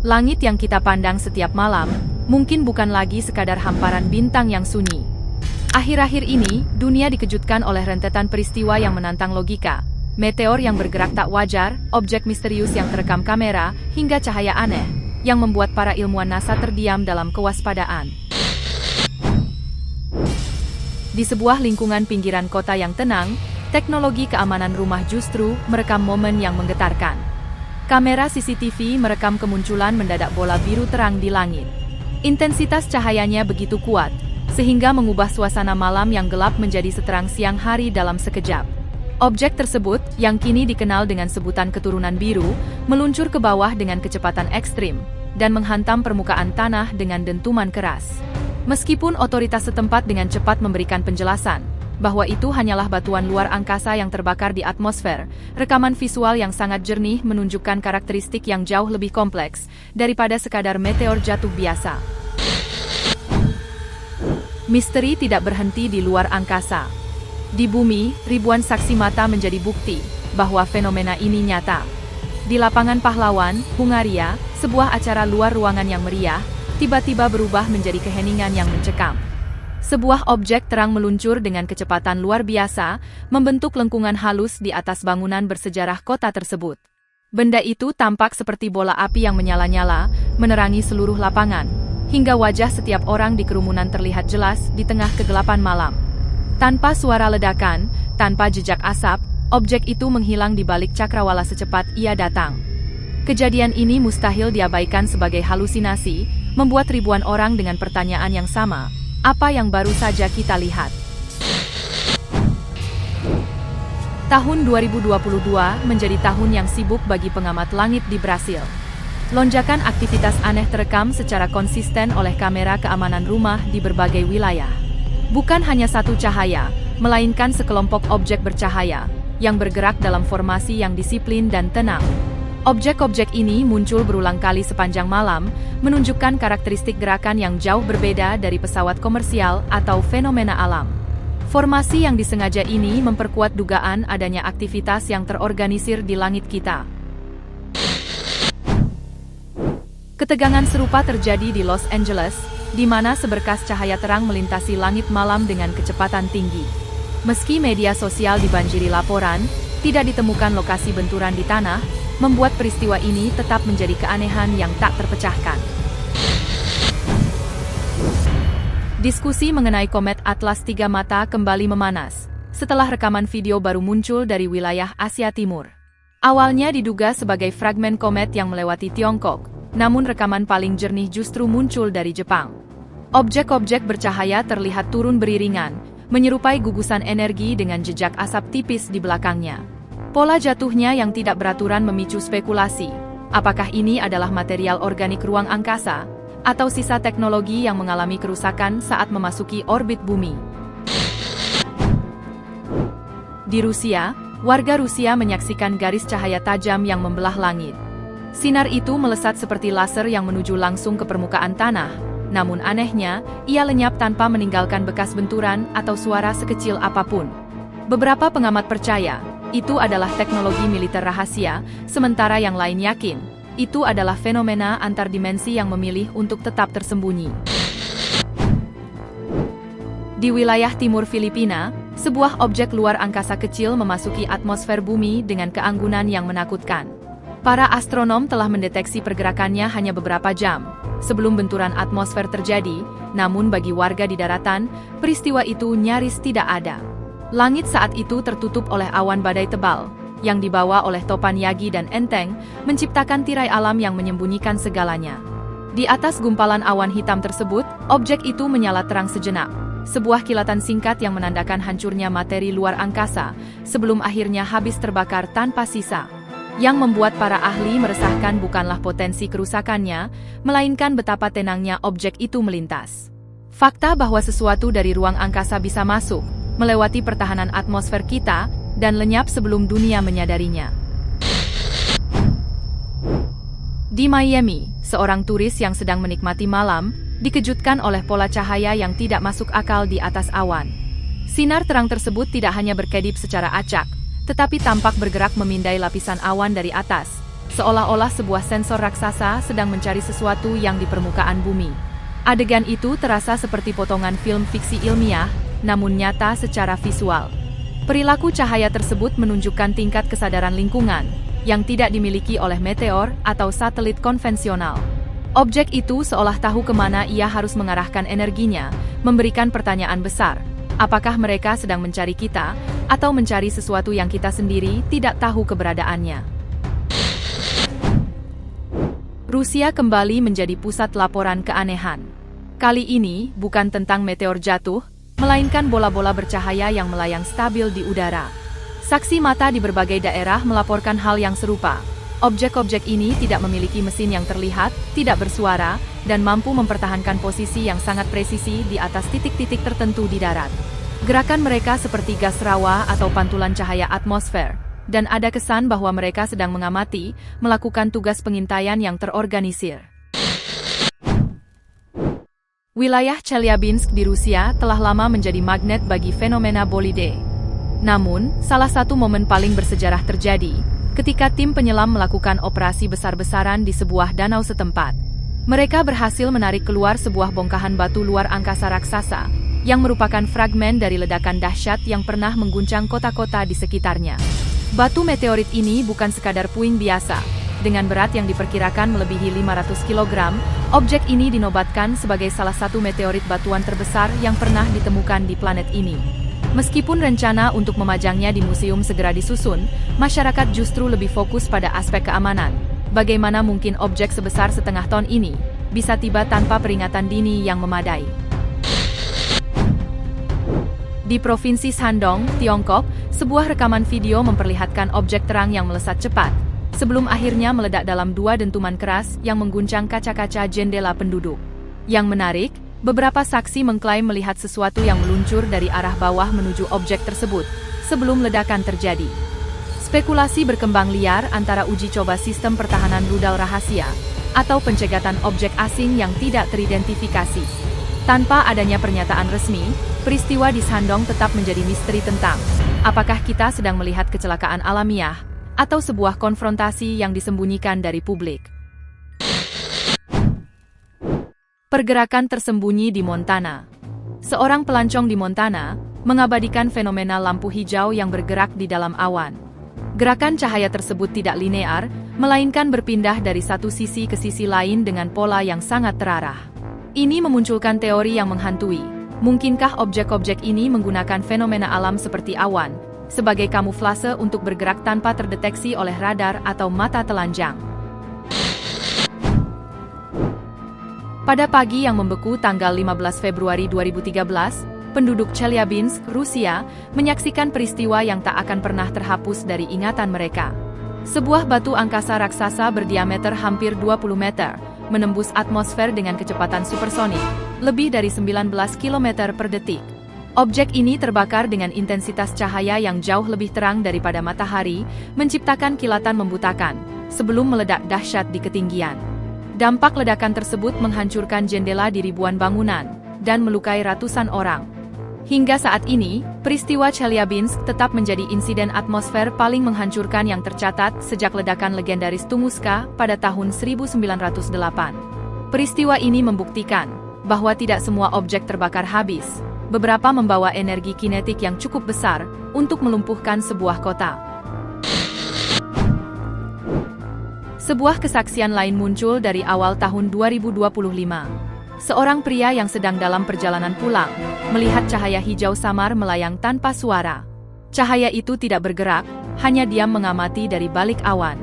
Langit yang kita pandang setiap malam, mungkin bukan lagi sekadar hamparan bintang yang sunyi. Akhir-akhir ini, dunia dikejutkan oleh rentetan peristiwa yang menantang logika. Meteor yang bergerak tak wajar, objek misterius yang terekam kamera, hingga cahaya aneh, yang membuat para ilmuwan NASA terdiam dalam kewaspadaan. Di sebuah lingkungan pinggiran kota yang tenang, teknologi keamanan rumah justru merekam momen yang menggetarkan. Kamera CCTV merekam kemunculan mendadak bola biru terang di langit. Intensitas cahayanya begitu kuat, sehingga mengubah suasana malam yang gelap menjadi seterang siang hari dalam sekejap. Objek tersebut, yang kini dikenal dengan sebutan keturunan biru, meluncur ke bawah dengan kecepatan ekstrim, dan menghantam permukaan tanah dengan dentuman keras. Meskipun otoritas setempat dengan cepat memberikan penjelasan bahwa itu hanyalah batuan luar angkasa yang terbakar di atmosfer, rekaman visual yang sangat jernih menunjukkan karakteristik yang jauh lebih kompleks daripada sekadar meteor jatuh biasa. Misteri tidak berhenti di luar angkasa. Di bumi, ribuan saksi mata menjadi bukti bahwa fenomena ini nyata. Di lapangan pahlawan, Hungaria, sebuah acara luar ruangan yang meriah, tiba-tiba berubah menjadi keheningan yang mencekam. Sebuah objek terang meluncur dengan kecepatan luar biasa, membentuk lengkungan halus di atas bangunan bersejarah kota tersebut. Benda itu tampak seperti bola api yang menyala-nyala, menerangi seluruh lapangan, hingga wajah setiap orang di kerumunan terlihat jelas di tengah kegelapan malam. Tanpa suara ledakan, tanpa jejak asap, objek itu menghilang di balik cakrawala secepat ia datang. Kejadian ini mustahil diabaikan sebagai halusinasi, membuat ribuan orang dengan pertanyaan yang sama, apa yang baru saja kita lihat? Tahun 2022 menjadi tahun yang sibuk bagi pengamat langit di Brasil. Lonjakan aktivitas aneh terekam secara konsisten oleh kamera keamanan rumah di berbagai wilayah. Bukan hanya satu cahaya, melainkan sekelompok objek bercahaya, yang bergerak dalam formasi yang disiplin dan tenang. Objek-objek ini muncul berulang kali sepanjang malam, menunjukkan karakteristik gerakan yang jauh berbeda dari pesawat komersial atau fenomena alam. Formasi yang disengaja ini memperkuat dugaan adanya aktivitas yang terorganisir di langit kita. Ketegangan serupa terjadi di Los Angeles, di mana seberkas cahaya terang melintasi langit malam dengan kecepatan tinggi. Meski media sosial dibanjiri laporan, tidak ditemukan lokasi benturan di tanah, membuat peristiwa ini tetap menjadi keanehan yang tak terpecahkan. Diskusi mengenai komet Atlas Tiga Mata kembali memanas, setelah rekaman video baru muncul dari wilayah Asia Timur. Awalnya diduga sebagai fragmen komet yang melewati Tiongkok, namun rekaman paling jernih justru muncul dari Jepang. Objek-objek bercahaya terlihat turun beriringan, menyerupai gugusan energi dengan jejak asap tipis di belakangnya. Pola jatuhnya yang tidak beraturan memicu spekulasi. Apakah ini adalah material organik ruang angkasa, atau sisa teknologi yang mengalami kerusakan saat memasuki orbit bumi? Di Rusia, warga Rusia menyaksikan garis cahaya tajam yang membelah langit. Sinar itu melesat seperti laser yang menuju langsung ke permukaan tanah. Namun anehnya, ia lenyap tanpa meninggalkan bekas benturan atau suara sekecil apapun. Beberapa pengamat percaya, itu adalah teknologi militer rahasia, sementara yang lain yakin, itu adalah fenomena antar dimensi yang memilih untuk tetap tersembunyi. Di wilayah timur Filipina, sebuah objek luar angkasa kecil memasuki atmosfer bumi dengan keanggunan yang menakutkan. Para astronom telah mendeteksi pergerakannya hanya beberapa jam sebelum benturan atmosfer terjadi, namun bagi warga di daratan, peristiwa itu nyaris tidak ada. Langit saat itu tertutup oleh awan badai tebal, yang dibawa oleh topan Yagi dan Enteng, menciptakan tirai alam yang menyembunyikan segalanya. Di atas gumpalan awan hitam tersebut, objek itu menyala terang sejenak, sebuah kilatan singkat yang menandakan hancurnya materi luar angkasa, sebelum akhirnya habis terbakar tanpa sisa. Yang membuat para ahli meresahkan bukanlah potensi kerusakannya, melainkan betapa tenangnya objek itu melintas. Fakta bahwa sesuatu dari ruang angkasa bisa masuk, melewati pertahanan atmosfer kita, dan lenyap sebelum dunia menyadarinya. Di Miami, seorang turis yang sedang menikmati malam, dikejutkan oleh pola cahaya yang tidak masuk akal di atas awan. Sinar terang tersebut tidak hanya berkedip secara acak, tetapi tampak bergerak memindai lapisan awan dari atas, seolah-olah sebuah sensor raksasa sedang mencari sesuatu yang di permukaan bumi. Adegan itu terasa seperti potongan film fiksi ilmiah, namun nyata secara visual. Perilaku cahaya tersebut menunjukkan tingkat kesadaran lingkungan yang tidak dimiliki oleh meteor atau satelit konvensional. Objek itu seolah tahu kemana ia harus mengarahkan energinya, memberikan pertanyaan besar. Apakah mereka sedang mencari kita, atau mencari sesuatu yang kita sendiri tidak tahu keberadaannya? Rusia kembali menjadi pusat laporan keanehan. Kali ini bukan tentang meteor jatuh, melainkan bola-bola bercahaya yang melayang stabil di udara. Saksi mata di berbagai daerah melaporkan hal yang serupa. Objek-objek ini tidak memiliki mesin yang terlihat, tidak bersuara, dan mampu mempertahankan posisi yang sangat presisi di atas titik-titik tertentu di darat. Gerakan mereka seperti gas rawa atau pantulan cahaya atmosfer, dan ada kesan bahwa mereka sedang mengamati, melakukan tugas pengintaian yang terorganisir. Wilayah Chelyabinsk di Rusia telah lama menjadi magnet bagi fenomena bolide. Namun, salah satu momen paling bersejarah terjadi ketika tim penyelam melakukan operasi besar-besaran di sebuah danau setempat. Mereka berhasil menarik keluar sebuah bongkahan batu luar angkasa raksasa yang merupakan fragmen dari ledakan dahsyat yang pernah mengguncang kota-kota di sekitarnya. Batu meteorit ini bukan sekadar puing biasa. Dengan berat yang diperkirakan melebihi 500 kg, objek ini dinobatkan sebagai salah satu meteorit batuan terbesar yang pernah ditemukan di planet ini. Meskipun rencana untuk memajangnya di museum segera disusun, masyarakat justru lebih fokus pada aspek keamanan. Bagaimana mungkin objek sebesar setengah ton ini bisa tiba tanpa peringatan dini yang memadai? Di Provinsi Shandong, Tiongkok, sebuah rekaman video memperlihatkan objek terang yang melesat cepat, sebelum akhirnya meledak dalam dua dentuman keras yang mengguncang kaca-kaca jendela penduduk. Yang menarik, beberapa saksi mengklaim melihat sesuatu yang meluncur dari arah bawah menuju objek tersebut, sebelum ledakan terjadi. Spekulasi berkembang liar antara uji coba sistem pertahanan rudal rahasia, atau pencegatan objek asing yang tidak teridentifikasi. Tanpa adanya pernyataan resmi, peristiwa di Shandong tetap menjadi misteri tentang apakah kita sedang melihat kecelakaan alamiah, atau sebuah konfrontasi yang disembunyikan dari publik. Pergerakan tersembunyi di Montana. Seorang pelancong di Montana mengabadikan fenomena lampu hijau yang bergerak di dalam awan. Gerakan cahaya tersebut tidak linear, melainkan berpindah dari satu sisi ke sisi lain dengan pola yang sangat terarah. Ini memunculkan teori yang menghantui. Mungkinkah objek-objek ini menggunakan fenomena alam seperti awan sebagai kamuflase untuk bergerak tanpa terdeteksi oleh radar atau mata telanjang? Pada pagi yang membeku tanggal 15 Februari 2013, penduduk Chelyabinsk, Rusia, menyaksikan peristiwa yang tak akan pernah terhapus dari ingatan mereka. Sebuah batu angkasa raksasa berdiameter hampir 20 meter, menembus atmosfer dengan kecepatan supersonik, lebih dari 19 km per detik. Objek ini terbakar dengan intensitas cahaya yang jauh lebih terang daripada matahari, menciptakan kilatan membutakan, sebelum meledak dahsyat di ketinggian. Dampak ledakan tersebut menghancurkan jendela di ribuan bangunan, dan melukai ratusan orang. Hingga saat ini, peristiwa Chelyabinsk tetap menjadi insiden atmosfer paling menghancurkan yang tercatat sejak ledakan legendaris Tunguska pada tahun 1908. Peristiwa ini membuktikan bahwa tidak semua objek terbakar habis. Beberapa membawa energi kinetik yang cukup besar untuk melumpuhkan sebuah kota. Sebuah kesaksian lain muncul dari awal tahun 2025. Seorang pria yang sedang dalam perjalanan pulang, melihat cahaya hijau samar melayang tanpa suara. Cahaya itu tidak bergerak, hanya diam mengamati dari balik awan.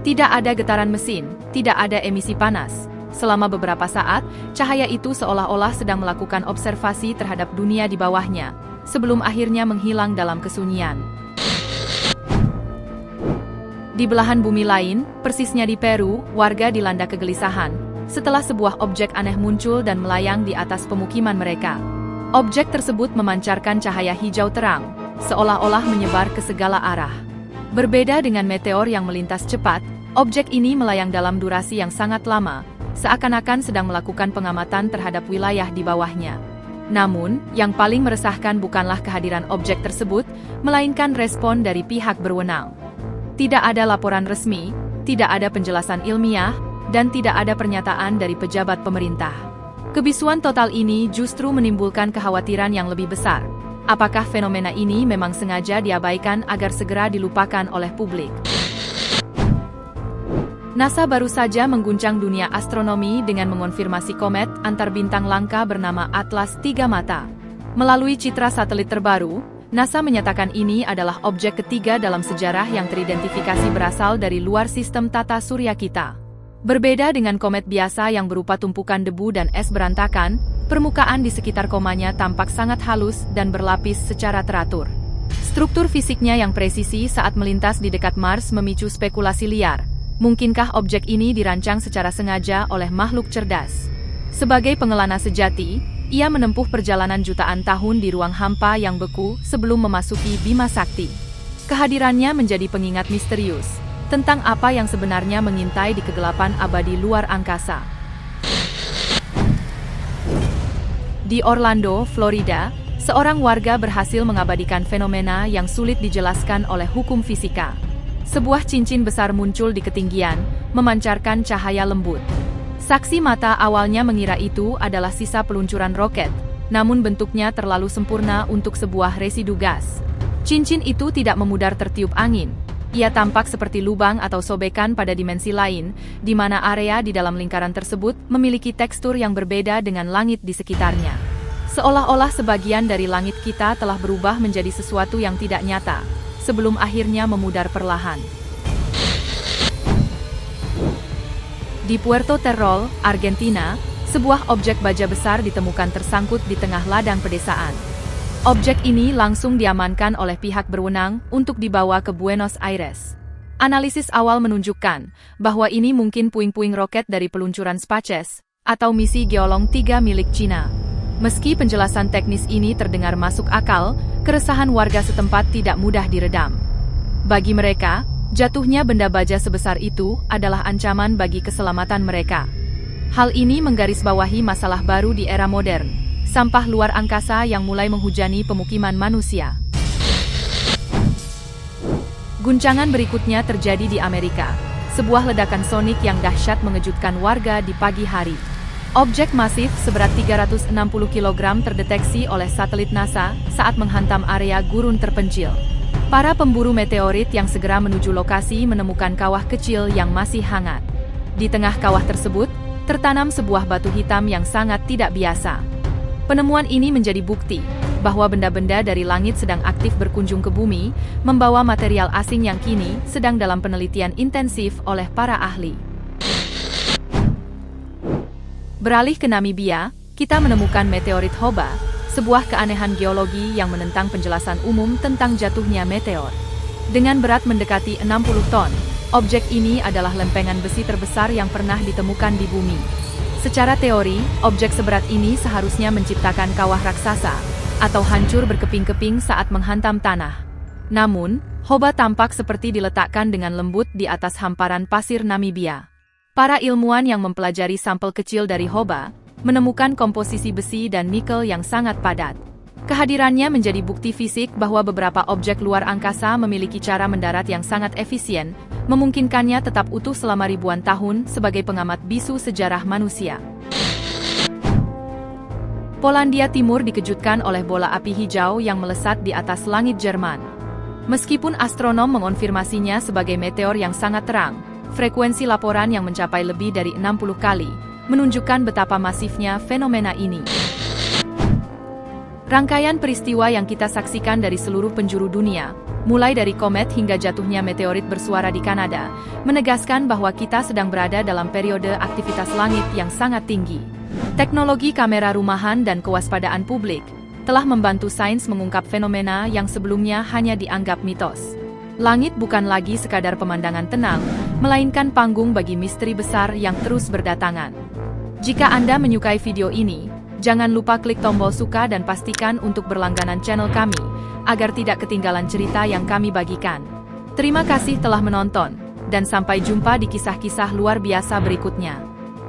Tidak ada getaran mesin, tidak ada emisi panas. Selama beberapa saat, cahaya itu seolah-olah sedang melakukan observasi terhadap dunia di bawahnya, sebelum akhirnya menghilang dalam kesunyian. Di belahan bumi lain, persisnya di Peru, warga dilanda kegelisahan setelah sebuah objek aneh muncul dan melayang di atas pemukiman mereka. Objek tersebut memancarkan cahaya hijau terang, seolah-olah menyebar ke segala arah. Berbeda dengan meteor yang melintas cepat, objek ini melayang dalam durasi yang sangat lama, seakan-akan sedang melakukan pengamatan terhadap wilayah di bawahnya. Namun, yang paling meresahkan bukanlah kehadiran objek tersebut, melainkan respon dari pihak berwenang. Tidak ada laporan resmi, tidak ada penjelasan ilmiah, dan tidak ada pernyataan dari pejabat pemerintah. Kebisuan total ini justru menimbulkan kekhawatiran yang lebih besar. Apakah fenomena ini memang sengaja diabaikan agar segera dilupakan oleh publik? NASA baru saja mengguncang dunia astronomi dengan mengonfirmasi komet antar bintang langka bernama Atlas 3 Mata. Melalui citra satelit terbaru, NASA menyatakan ini adalah objek ketiga dalam sejarah yang teridentifikasi berasal dari luar sistem tata surya kita. Berbeda dengan komet biasa yang berupa tumpukan debu dan es berantakan, permukaan di sekitar komanya tampak sangat halus dan berlapis secara teratur. Struktur fisiknya yang presisi saat melintas di dekat Mars memicu spekulasi liar. Mungkinkah objek ini dirancang secara sengaja oleh makhluk cerdas? Sebagai pengelana sejati, ia menempuh perjalanan jutaan tahun di ruang hampa yang beku sebelum memasuki Bima Sakti. Kehadirannya menjadi pengingat misterius tentang apa yang sebenarnya mengintai di kegelapan abadi luar angkasa. Di Orlando, Florida, seorang warga berhasil mengabadikan fenomena yang sulit dijelaskan oleh hukum fisika. Sebuah cincin besar muncul di ketinggian, memancarkan cahaya lembut. Saksi mata awalnya mengira itu adalah sisa peluncuran roket, namun bentuknya terlalu sempurna untuk sebuah residu gas. Cincin itu tidak memudar tertiup angin. Ia tampak seperti lubang atau sobekan pada dimensi lain, di mana area di dalam lingkaran tersebut memiliki tekstur yang berbeda dengan langit di sekitarnya. Seolah-olah sebagian dari langit kita telah berubah menjadi sesuatu yang tidak nyata, sebelum akhirnya memudar perlahan. Di Puerto Terrol, Argentina, sebuah objek baja besar ditemukan tersangkut di tengah ladang pedesaan. Objek ini langsung diamankan oleh pihak berwenang untuk dibawa ke Buenos Aires. Analisis awal menunjukkan bahwa ini mungkin puing-puing roket dari peluncuran SpaceX atau misi Geolong 3 milik Cina. Meski penjelasan teknis ini terdengar masuk akal, keresahan warga setempat tidak mudah diredam. Bagi mereka, jatuhnya benda baja sebesar itu adalah ancaman bagi keselamatan mereka. Hal ini menggarisbawahi masalah baru di era modern, sampah luar angkasa yang mulai menghujani pemukiman manusia. Guncangan berikutnya terjadi di Amerika. Sebuah ledakan sonik yang dahsyat mengejutkan warga di pagi hari. Objek masif seberat 360 kg terdeteksi oleh satelit NASA saat menghantam area gurun terpencil. Para pemburu meteorit yang segera menuju lokasi menemukan kawah kecil yang masih hangat. Di tengah kawah tersebut, tertanam sebuah batu hitam yang sangat tidak biasa. Penemuan ini menjadi bukti bahwa benda-benda dari langit sedang aktif berkunjung ke bumi, membawa material asing yang kini sedang dalam penelitian intensif oleh para ahli. Beralih ke Namibia, kita menemukan meteorit Hoba, sebuah keanehan geologi yang menentang penjelasan umum tentang jatuhnya meteor. Dengan berat mendekati 60 ton, objek ini adalah lempengan besi terbesar yang pernah ditemukan di bumi. Secara teori, objek seberat ini seharusnya menciptakan kawah raksasa, atau hancur berkeping-keping saat menghantam tanah. Namun, Hoba tampak seperti diletakkan dengan lembut di atas hamparan pasir Namibia. Para ilmuwan yang mempelajari sampel kecil dari Hoba, menemukan komposisi besi dan nikel yang sangat padat. Kehadirannya menjadi bukti fisik bahwa beberapa objek luar angkasa memiliki cara mendarat yang sangat efisien, memungkinkannya tetap utuh selama ribuan tahun sebagai pengamat bisu sejarah manusia. Polandia Timur dikejutkan oleh bola api hijau yang melesat di atas langit Jerman. Meskipun astronom mengonfirmasinya sebagai meteor yang sangat terang, frekuensi laporan yang mencapai lebih dari 60 kali, menunjukkan betapa masifnya fenomena ini. Rangkaian peristiwa yang kita saksikan dari seluruh penjuru dunia, mulai dari komet hingga jatuhnya meteorit bersuara di Kanada, menegaskan bahwa kita sedang berada dalam periode aktivitas langit yang sangat tinggi. Teknologi kamera rumahan dan kewaspadaan publik telah membantu sains mengungkap fenomena yang sebelumnya hanya dianggap mitos. Langit bukan lagi sekadar pemandangan tenang, melainkan panggung bagi misteri besar yang terus berdatangan. Jika Anda menyukai video ini, jangan lupa klik tombol suka dan pastikan untuk berlangganan channel kami, agar tidak ketinggalan cerita yang kami bagikan. Terima kasih telah menonton, dan sampai jumpa di kisah-kisah luar biasa berikutnya.